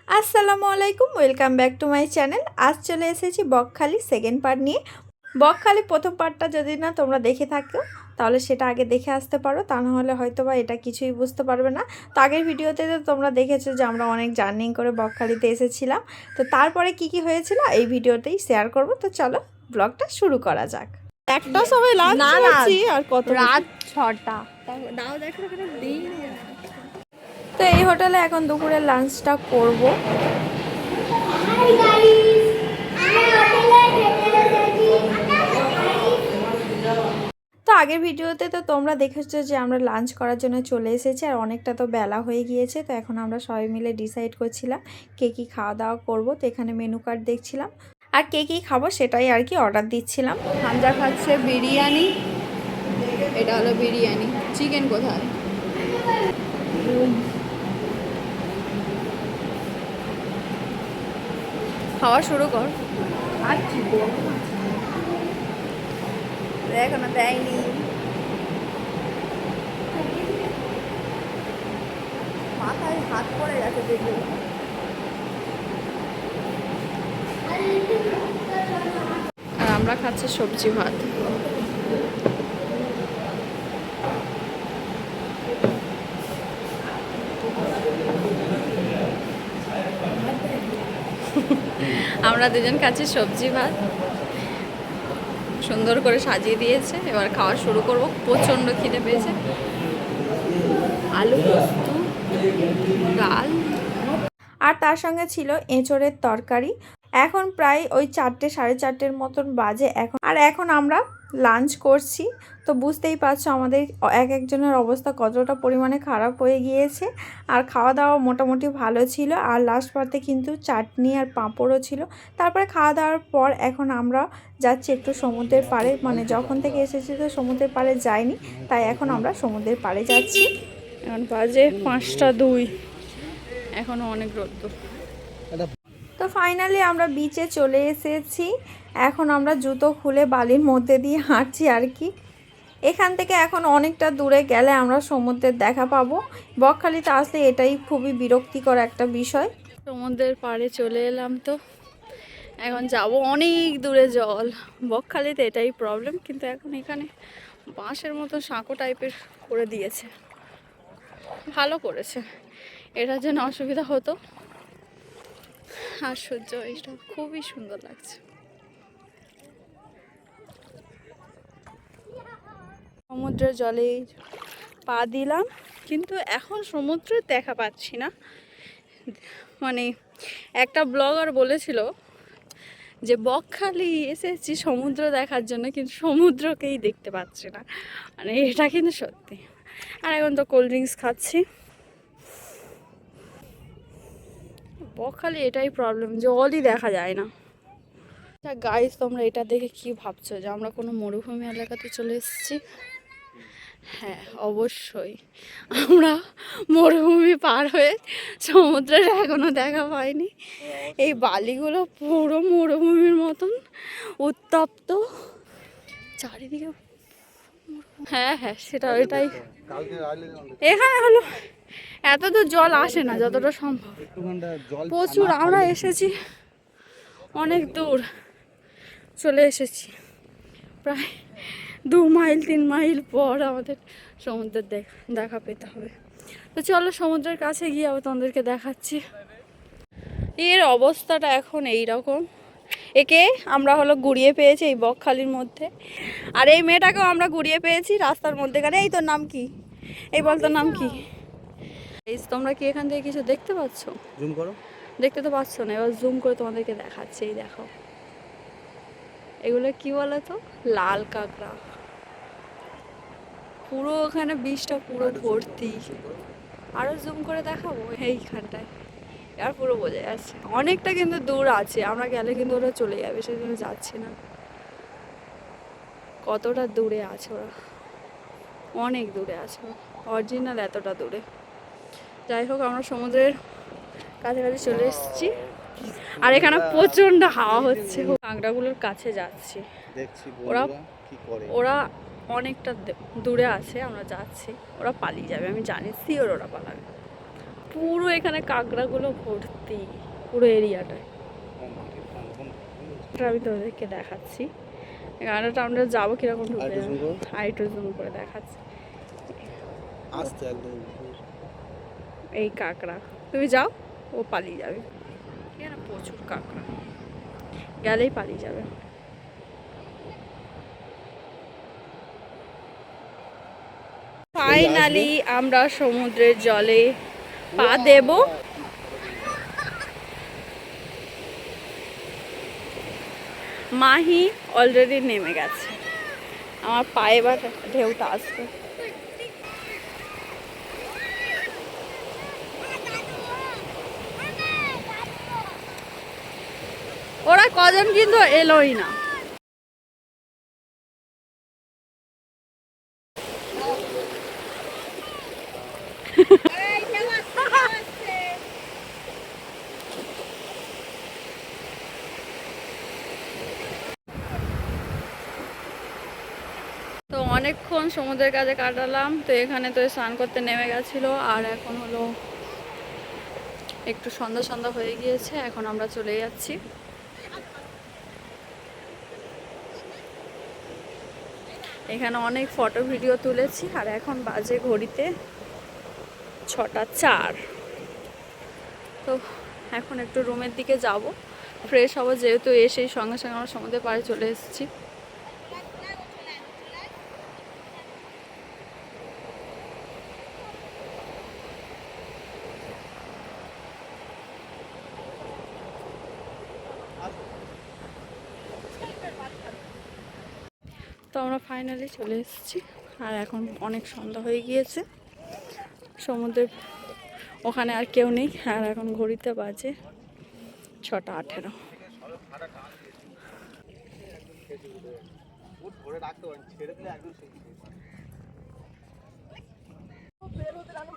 আসসালামু আলাইকুম, welcome back to my channel. আজ চলে এসেছি বকখালি সেকেন্ড পার্ট নিয়ে। বকখালি প্রথম পার্টটা যদি না তোমরা দেখে থাকো তাহলে সেটা আগে দেখে আসতে পারো, তা নাহলে হয়তো বা এটা কিছুই বুঝতে পারবে না। তো আগের ভিডিওতে তো তোমরা দেখেছো যে আমরা অনেক জার্নি করে বকখালিতে এসেছিলাম। তো তারপরে কি হয়েছিল এই ভিডিওতেই শেয়ার করব। তো চলো ব্লগটা শুরু করা যাক। একটা সময় লাঞ্চ করছি আর কত রাত 6টা। দাও দেখো এখানে দিন। তো এই হোটেলে এখন দুপুরের লাঞ্চটা করব। তো আগের ভিডিওতে তো তোমরা দেখেছো যে আমরা লাঞ্চ করার জন্য চলে এসেছি, আর অনেকটা তো বেলা হয়ে গিয়েছে। তো এখন আমরা সবাই মিলে ডিসাইড করছিলাম কে কী খাওয়া দাওয়া করবো। তো এখানে মেনু কার্ড দেখছিলাম আর কে কী খাবো সেটাই আর কি অর্ডার দিচ্ছিলাম। হামজা খাচ্ছে বিরিয়ানি, এটা হলো বিরিয়ানি। চিকেন কোথায়? খাওয়া শুরু কর। এখনো দেয়নি। মাথায় হাত পড়ে গেছে দেখবে। আর আমরা খাচ্ছি সবজি ভাত। আমরা দুজন খাচ্ছি সবজি ভাত, সুন্দর করে সাজিয়ে দিয়েছে। এবার খাওয়া শুরু করব। প্রচণ্ড খিদে পেয়েছে। আলু পোস্ত, ডাল, আর তার সঙ্গে ছিল এঁচড়ের তরকারি। এখন প্রায় ওই 4টে সাড়ে 4টের মতন বাজে এখন আমরা লাঞ্চ করছি। তো বুঝতেই পারছো আমাদের এক একজনের অবস্থা কতটা পরিমাণে খারাপ হয়ে গিয়েছে। আর খাওয়া দাওয়া মোটামুটি ভালো ছিল, আর লাস্ট পাতে কিন্তু চাটনি আর পাঁপড়ও ছিল। তারপরে খাওয়া দাওয়ার পর এখন আমরা যাচ্ছি একটু সমুদ্রের পাড়ে, মানে যখন থেকে এসেছি তো সমুদ্রের পাড়ে যাইনি, তাই এখন আমরা সমুদ্রের পাড়ে যাচ্ছি। এখন বাজে 5টা 2, এখনো অনেক রোদ্দুর। তো ফাইনালি আমরা বিচে চলে এসেছি। এখন আমরা জুতো খুলে বালির মধ্যে দিয়ে হাঁটছি আর কি। এখান থেকে এখন অনেকটা দূরে গেলে আমরা সমুদ্রের দেখা পাবো। বকখালিতে আসলে এটাই খুবই বিরক্তিকর একটা বিষয়। সমুদ্রের পাড়ে চলে এলাম। তো এখন যাব অনেক দূরে জল। বকখালিতে এটাই প্রবলেম, কিন্তু এখন এখানে বাঁশের মতো সাঁকো টাইপের করে দিয়েছে, ভালো করেছে। এটার জন্য অসুবিধা হতো। আর সূর্য এটা খুবই সুন্দর লাগছে। সমুদ্রের জলে পা দিলাম, কিন্তু এখন সমুদ্রের দেখা পাচ্ছি না। মানে একটা ব্লগার বলেছিল যে বকখালি এসেছি সমুদ্র দেখার জন্য, কিন্তু সমুদ্রকেই দেখতে পাচ্ছি না। মানে এটা কিন্তু সত্যি। আর এখন তো কোল্ড ড্রিঙ্কস খাচ্ছি। বকখালি এটাই প্রবলেম, জলই দেখা যায় না। আচ্ছা গাইস, তোমরা এটা দেখে কি ভাবছো যে আমরা কোনো মরুভূমি এলাকাতে চলে এসেছি? হ্যাঁ, অবশ্যই আমরা মরুভূমি পার হয়ে সমুদ্রের এখনো দেখা পাইনি। এই বালিগুলো পুরো মরুভূমির মতন উত্তপ্ত চারিদিকে। হ্যাঁ হ্যাঁ, সেটা ওইটাই। এখানে হলো এত দূর জল আসে না যতটা সম্ভব। প্রচুর, আমরা এসেছি অনেক দূর, চলে এসেছি প্রায় 2 মাইল 3 মাইল পর আমাদের সমুদ্রের দেখা পেতে হবে। তো চলো সমুদ্রের কাছে গিয়ে আবার তোমাদেরকে দেখাচ্ছি। এর অবস্থাটা এখন এই রকম। একে আমরা হলো গুড়িয়ে পেয়েছি এই বকখালির মধ্যে, আর এই মেয়েটাকেও আমরা গুড়িয়ে পেয়েছি রাস্তার মধ্যেখানে। এই তোর নাম কি? এই বল, তোর নাম কি? এই তোমরা কি এখান থেকে কিছু দেখতে পাচ্ছ? জুম করো। দেখতে তো পাচ্ছ না, এবার জুম করে তোমাদেরকে দেখাচ্ছি। এই দেখো, এগুলো কি বলো তো? লাল কাঁকড়া। পুরো ওখানে বীজটা পুরো ভর্তি। আরো জুম করে দেখাবো এইখানটায়, আর পুরো বোঝা যাচ্ছে। অনেকটা কিন্তু দূর আছে, আমরা গেলে কিন্তু ওরা চলে যাবে, সেই জন্য যাচ্ছি না। কতটা দূরে আছে ওরা, অনেক দূরে আছে অরিজিনাল, এতটা দূরে। যাই হোক, আমরা সমুদ্রের কাছাকাছি চলে এসেছি, আর এখানে প্রচন্ড হাওয়া হচ্ছে। কাঁকড়াগুলোর কাছে যাচ্ছি, ওরা ওরা অনেকটা দূরে আছে, আমরা যাচ্ছি। ওরা পালিয়ে যাবে, আমি জানি, শিওর ওরা পালাবে। পুরো এখানে কাঁকড়াগুলো ভর্তি, পুরো এরিয়াটায়। আমি তোদেরকে দেখাচ্ছি গাড়িটা আমরা যাবো কিরকম ঢুকে হাইড্রোজেন করে দেখাচ্ছি। এই কাঁকড়া তুমি যাও, ও পালিয়ে যাবে। এখানে প্রচুর কাঁকড়া, গেলেই পালিয়ে যাবে। ফাইনালি আমরা সমুদ্রের জলে পা দেব। মাহি অলরেডি নেমে গেছে, আমার পায়ে এবার ঢেউটা আসবে। ওরা কজন কিন্তু এলোই না। তো অনেকক্ষণ সমুদ্রের কাছে কাটালাম, তো এখানে তো স্নান করতে নেমে গেছিলো। আর এখন হলো একটু সন্ধ্যা সন্ধ্যা হয়ে গিয়েছে, এখন আমরা চলে যাচ্ছি। এখানে অনেক ফটো ভিডিও তুলেছি, আর এখন বাজে ঘড়িতে 6টা 4। তো এখন একটু রুমের দিকে যাব, ফ্রেশ হবো, যেহেতু এসেই সঙ্গে সঙ্গে আমরা সমুদ্রের পাড়ে চলে এসেছি। তো আমরা ফাইনালি চলে এসেছি, আর এখন অনেক সন্ধ্যা হয়ে গিয়েছে। সমুদ্রের ওখানে আর কেউ নেই, আর এখন ঘড়িতে বাজে 6টা 18।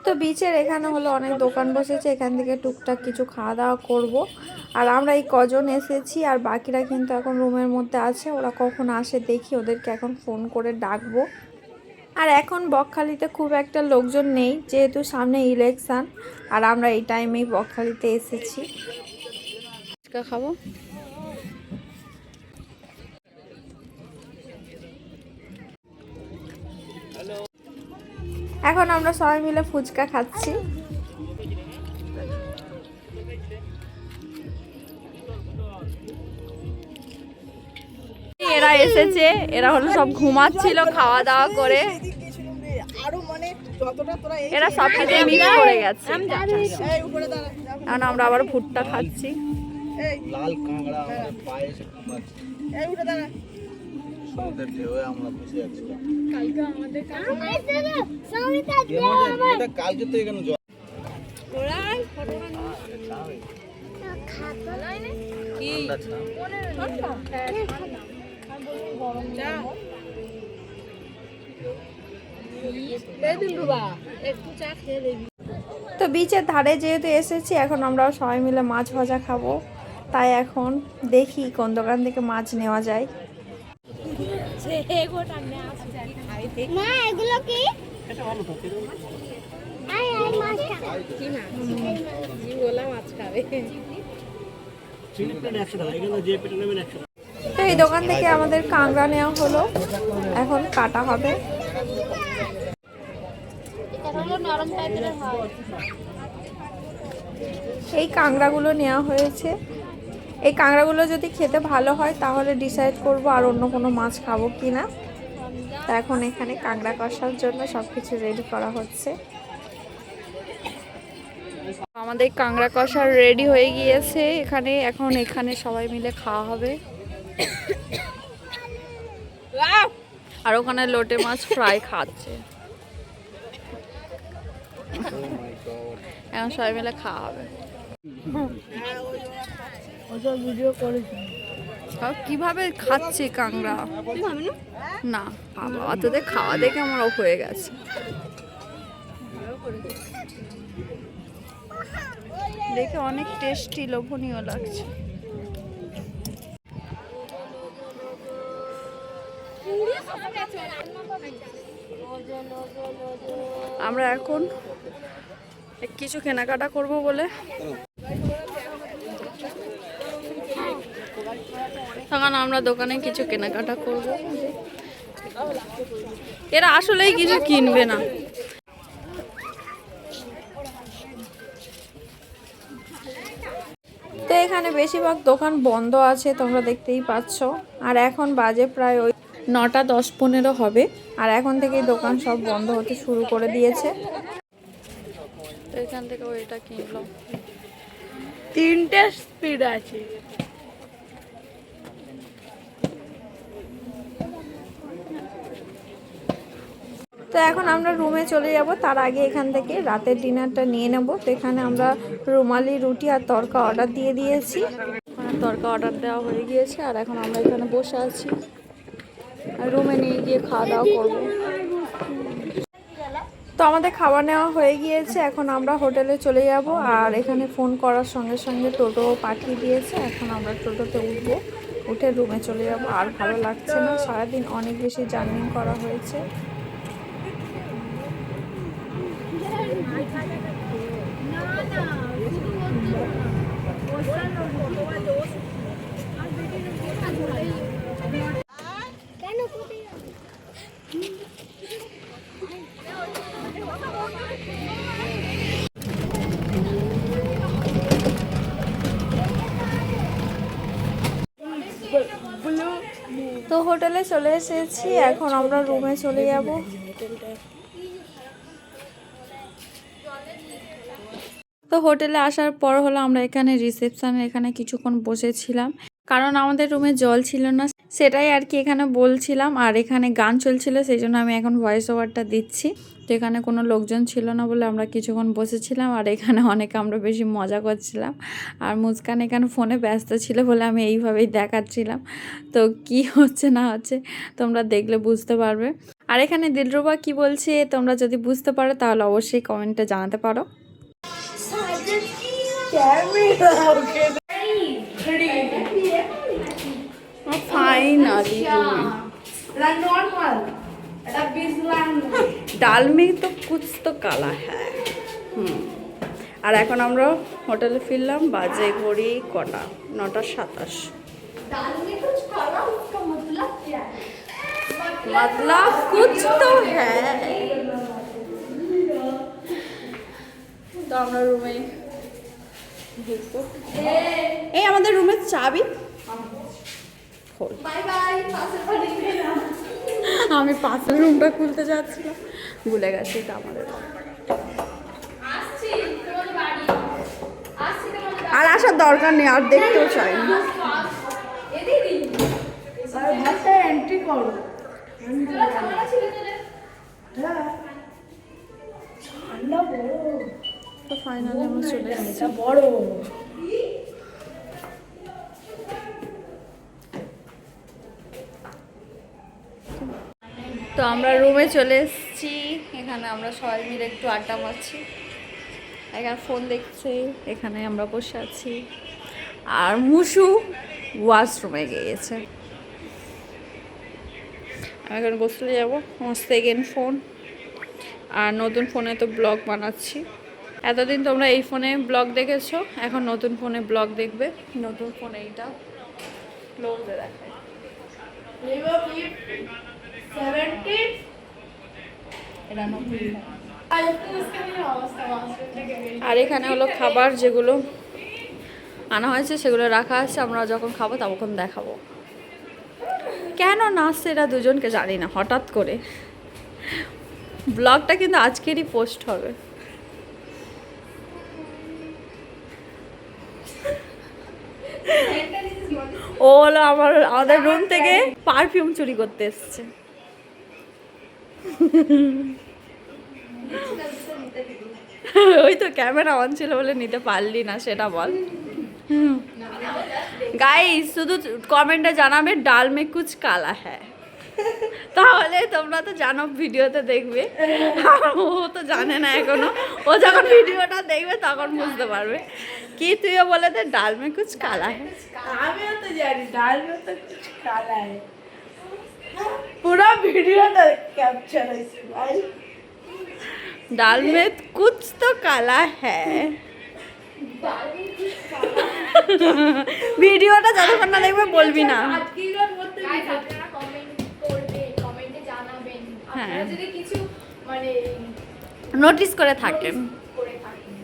তো বিচের এখানে হলো অনেক দোকান বসেছে, এখান থেকে টুকটাক কিছু খাওয়া দাওয়া করব। আর আমরা এই কজন এসেছি, আর বাকিরা কিন্তু এখন রুমের মধ্যে আছে, ওরা কখন আসে দেখি, ওদেরকে এখন ফোন করে ডাকবো। আর এখন বকখালিতে খুব একটা লোকজন নেই, যেহেতু সামনে ইলেকশন, আর আমরা এই টাইমেই বকখালিতে এসেছি। খাবো। এখন আমরা সবাই মিলে ফুচকা খাচ্ছি। এরা এসেছে, এরা হলো সব ঘুমাচ্ছিল খাওয়া দাওয়া করে, এরা সব কিছু মিস করে গেছে। এখন আমরা আবার ভুট্টা খাচ্ছি। লাল কাঁকড়া আমাদের পায়ে এসে ঘুমাচ্ছে। সমুদ্রের ঢেউয়ে আমরা বসে আছিলাম। এটা কালকে তো এখানে জল। তো বিচের ধারে যেহেতু এসেছি, এখন আমরা সবাই মিলে মাছ ভাজা খাবো। তাই এখন দেখি কোন দোকান থেকে মাছ নেওয়া যায়। মা এগুলো কি? তো এই দোকান থেকে আমাদের কাঁকড়া নেওয়া হলো, এখন কাটা হবে। এই কাঁকড়াগুলো নেওয়া হয়েছে। এই কাঁকড়াগুলো যদি খেতে ভালো হয় তাহলে ডিসাইড করব আর অন্য কোনো মাছ খাবো কিনা। তা এখন এখানে কাঁকড়া কষার জন্য সবকিছু রেডি করা হচ্ছে। আমাদের কাঁকড়া কষা রেডি হয়ে গিয়েছে এখানে, এখন এখানে সবাই মিলে খাওয়া হবে। আর ওখানে লোটে মাছ ফ্রাই খাচ্ছে, এখন সবাই মিলে খাওয়া হবে। কিভাবে খাচ্ছে কাঁকড়া না, বাবা তোদের খাওয়া দেখে আমার অফ হয়ে গেছে। দেখে অনেক টেস্টি লোভনীয় লাগছে। আমরা এখন কিছু কেনাকাটা করব বলে তখন আমরা দোকানে কিছু কেনাকাটা করব। এরা আসলেই কিছু কিনবে না। তো এখানে বেশিরভাগ দোকান বন্ধ আছে, তোমরা দেখতেই পাচ্ছ। আর এখন বাজে প্রায় ওই 9টা 10-15 হবে। আর এখন থেকেই দোকান সব বন্ধ হতে শুরু করে দিয়েছে। তো এখান থেকে ওইটা কিনলাম। 3টে স্পিড আছে। তো এখন আমরা রুমে চলে যাব, তার আগে এখান থেকে রাতের ডিনারটা নিয়ে নেব। তো এখানে আমরা রুমালি রুটি আর তড়কা অর্ডার দিয়ে দিয়েছি। মানে তরকা অর্ডার দেওয়া হয়ে গিয়েছে আর এখন আমরা এখানে বসে আছি আর রুমে নিয়ে গিয়ে খাওয়া দাওয়া করবো। তো আমাদের খাবার নেওয়া হয়ে গিয়েছে, এখন আমরা হোটেলে চলে যাব। আর এখানে ফোন করার সঙ্গে সঙ্গে টোটো পাঠিয়ে দিয়েছে। এখন আমরা টোটোতে উঠবো, উঠে রুমে চলে যাব। আর ভালো লাগছে না, সারাদিন অনেক বেশি জার্নি করা হয়েছে। তো হোটেলে চলে এসেছি, এখন আমরা রুমে চলে যাব। তো হোটেলে আসার পর হলো আমরা এখানে রিসেপশনে এখানে কিছুক্ষণ বসেছিলাম, কারণ আমাদের রুমে জল ছিল না, সেটাই আর কি এখানে বলছিলাম। আর এখানে গান চলছিল, সেই জন্য আমি এখন ভয়েস ওভারটা দিচ্ছি। তো এখানে কোনো লোকজন ছিল না বলে আমরা কিছুক্ষণ বসেছিলাম। আর এখানে অনেকে আমরা বেশি মজা করছিলাম। আর মুস্কান এখানে ফোনে ব্যস্ত ছিল বলে আমি এইভাবেই দেখাচ্ছিলাম। তো কি হচ্ছে না হচ্ছে তোমরা দেখলে বুঝতে পারবে। আর এখানে দিলরুবা কি বলছে তোমরা যদি বুঝতে পারো তাহলে অবশ্যই কমেন্টে জানাতে পারো। ফাইনালি ডাল মে তো কুছ তো কালা হ্যাঁ। আর এখন আমরা হোটেলে ফিরলাম, বাজে ঘড়ি কটা 9টা 27। मतलब कुछ तो है। তো আমরা রুমে ঢুকবো। এই আমাদের রুমের চাবি খোল। আমি পাশের রুমটা খুলতে যাচ্ছিলাম, ভুলে গেছি এটা আমাদের। আর আসার দরকার নেই, আর দেখতেও চাই না। এন্ট্রি করো। তো ফাইনালি আমরা চলে এসেছি। বড় তো আমরা রুমে চলে এসেছি, এখানে আমরা সবাই মিলে একটু আড্ডা মারছি। এখানে ফোন দেখছে, এখানে আমরা বসে আছি। আর মুসু ওয়াশরুমে গিয়েছে। আমি এখন বসলে যাবো আমার সেকেন্ড ফোন। আর নতুন ফোনে তো ব্লগ বানাচ্ছি। এতদিন তোমরা এই ফোনে ব্লগ দেখেছো, এখন নতুন ফোনে ব্লগ দেখবে। নতুন ফোনে এইটা ক্লোজে দেখায়। এটা নতুন ফোন। আর এখানে হলো খাবার যেগুলো আনা হয়েছে সেগুলো রাখা আছে, আমরা যখন খাবো তখন দেখাবো। কেন নাচছে এরা দুজনকে জানি না, হঠাৎ করে। ব্লগটা কিন্তু আজকেরই পোস্ট হবে। ও হলো আমাদের রুম থেকে পারফিউম চুরি করতে এসছে। ওই তো ক্যামেরা অন ছিল বলে নিতে পারলি না, সেটা বল। গাইস শুধু কমেন্টে জানাবে ডাল মে কুছ কালা হ্যাঁ, তাহলে তোমরা তো জানো, ভিডিওতে দেখবে। ও তো জানে না এখনো, ও যখন ভিডিওটা দেখবে তখন বুঝতে পারবে। কি তুইও বলে দে ডাল মে কুছ কালা হ্যাঁ। আমিও তো জানি ডাল মে তো কুছ কালা है। পুরো ভিডিওটা ক্যাপচার হয়েছে ভাই। ডাল মে কুছ তো কালা হ্যাঁ। ভিডিওটা যতক্ষণ না দেখবে বলবি না। Guys, আপনারা কমেন্ট করবে, কমেন্টে জানাবেন আপনারা হ্যাঁ। যদি কিছু মানে নোটিস করে থাকেন করে থাকেন।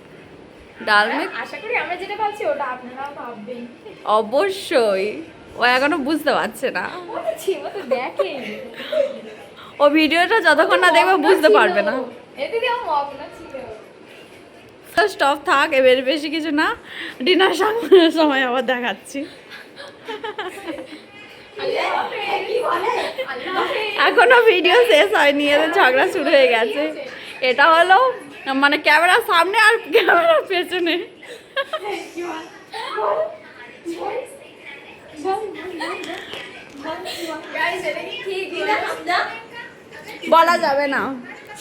ডাল মে আশা করি আমরা যেটা ভাবছি ওটা আপনারাও ভাববেন। অবশ্যই। ও এখনো বুঝতে পারছে না, ও তো ছিল তো দেখেন। ও ভিডিওটা যতক্ষণ না দেখবে বুঝতে পারবে না। এতে দিয়ে মগ্ন ছিল। স্টপ থাক, এবার বেশি কিছু না, ডিনার সময় আবার দেখাচ্ছি। আল্লাহ হাফেজ। কি বলে? আল্লাহ হাফেজ। এখনো ভিডিও শেষ হয়নি, এদের ঝগড়া শুরু হয়ে গেছে। এটা হলো মানে ক্যামেরার সামনে আর ক্যামেরার পেছনে। Guys, এটা কি ঠিক না? বলা যাবে না,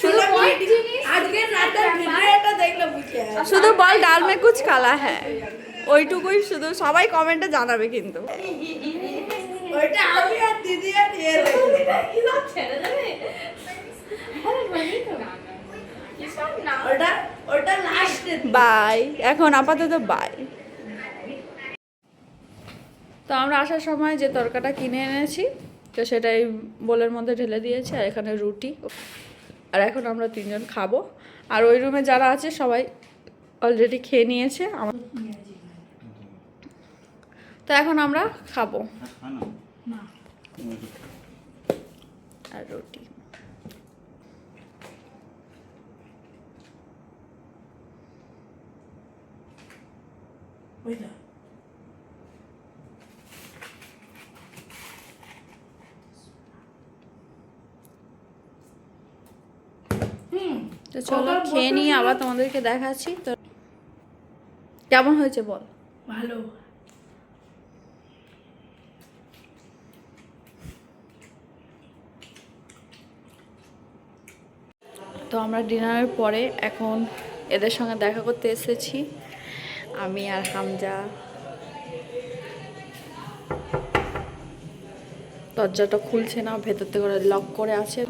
শুধু point জিনিস আজকে রাতের ভিডিওটা দেখলে বুঝতে হবে। শুধু বল ডাল মে কুছ কালা হ্যাঁ, ওইটুকুই শুধু। সবাই কমেন্টে জানাবে কিন্তু। ওইটা আমি আর দিদি আর এ ছেড়ে দেবে। আরে বলি তো। কিসব না। ওটা লাস্টে। বাই, এখন আপাতত বাই। তো আমরা আসার সময় যে তরকাটা কিনে এনেছি, তো সেটাই বোলের মধ্যে ঢেলে দিয়েছি, আর এখানে রুটি। আর এখন আমরা 3 জন খাবো। আর ওই রুমে যারা আছে সবাই অলরেডি খেয়ে নিয়েছে। তো এখন আমরা খাবো। আর রুটি। ওইটা তো চলো খেয়ে নিয়ে আবার তোমাদেরকে দেখাচ্ছি। তো কেমন হয়েছে বল? ভালো। তো আমরা ডিনারের পরে এখন এদের সঙ্গে দেখা করতে এসেছি, আমি আর হামজা। দরজাটা খুলছে না, ভেতর থেকে লক করে আছে।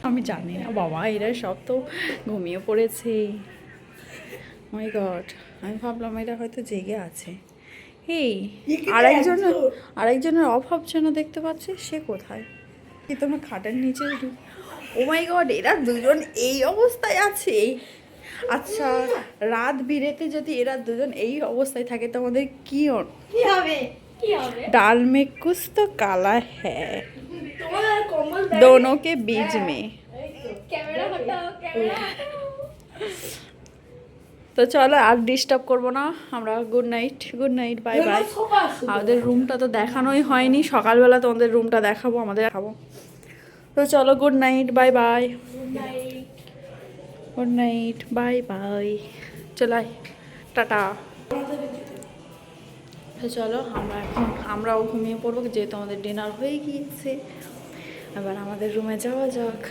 আমি জানি না বাবা, এরা সব তো ঘুমিয়ে পড়েছে। মাই গড, আমি ভাবলাম এরা হয়তো জেগে আছে। এই আরেকজনের অভাব যেন দেখতে পাচ্ছি, সে কোথায়? কি তোমরা খাটের নিচে? ও মাই গড, এরা দুজন এই অবস্থায় আছে। আচ্ছা, রাত বিরেতে যদি এরা দুজন এই অবস্থায় থাকে তো আমাদের কি হবে? ডাল মে কুছ তো কালা হ্যাঁ, তোমার কম্বল दोनों के बीच में। ক্যামেরা হটাও, ক্যামেরা। তো চলো আর ডিস্টার্ব করবো না, আমরা গুড নাইট, বাই বাই। আমাদের রুমটা তো দেখানোই হয়নি, সকালবেলা তোমাদের রুমটা দেখাবো, আমাদের দেখাবো। তো চলো good night, bye bye. Good night, bye bye. চলাই, টাটা। তো চলো আমরাও ঘুমিয়ে পড়বো, যেহেতু আমাদের ডিনার হয়ে গিয়েছে। এবার আমাদের রুমে যাওয়া যাক।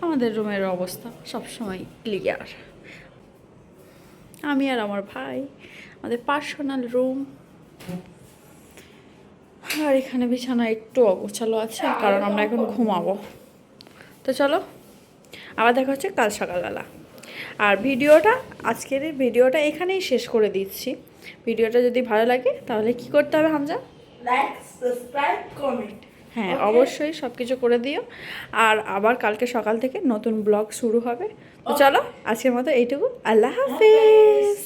আমাদের রুমের অবস্থা সবসময় ক্লিয়ার। আমি আর আমার ভাই, আমাদের পার্সোনাল রুম। আর এখানে বিছানা একটু অগোছালো আছে, কারণ আমরা এখন ঘুমাবো। তো চলো আবার দেখা হচ্ছে কাল সকালবেলা। আর আজকের এই ভিডিওটা এখানেই শেষ করে দিচ্ছি। ভিডিওটা যদি ভালো লাগে তাহলে কি করতে হবে হামজা? Like, subscribe, comment. হ্যাঁ, অবশ্যই সব কিছু করে দিও। আর আবার কালকে সকাল থেকে নতুন ব্লগ শুরু হবে। তো চলো আজকের মতো এইটুকু। আল্লাহ হাফেজ।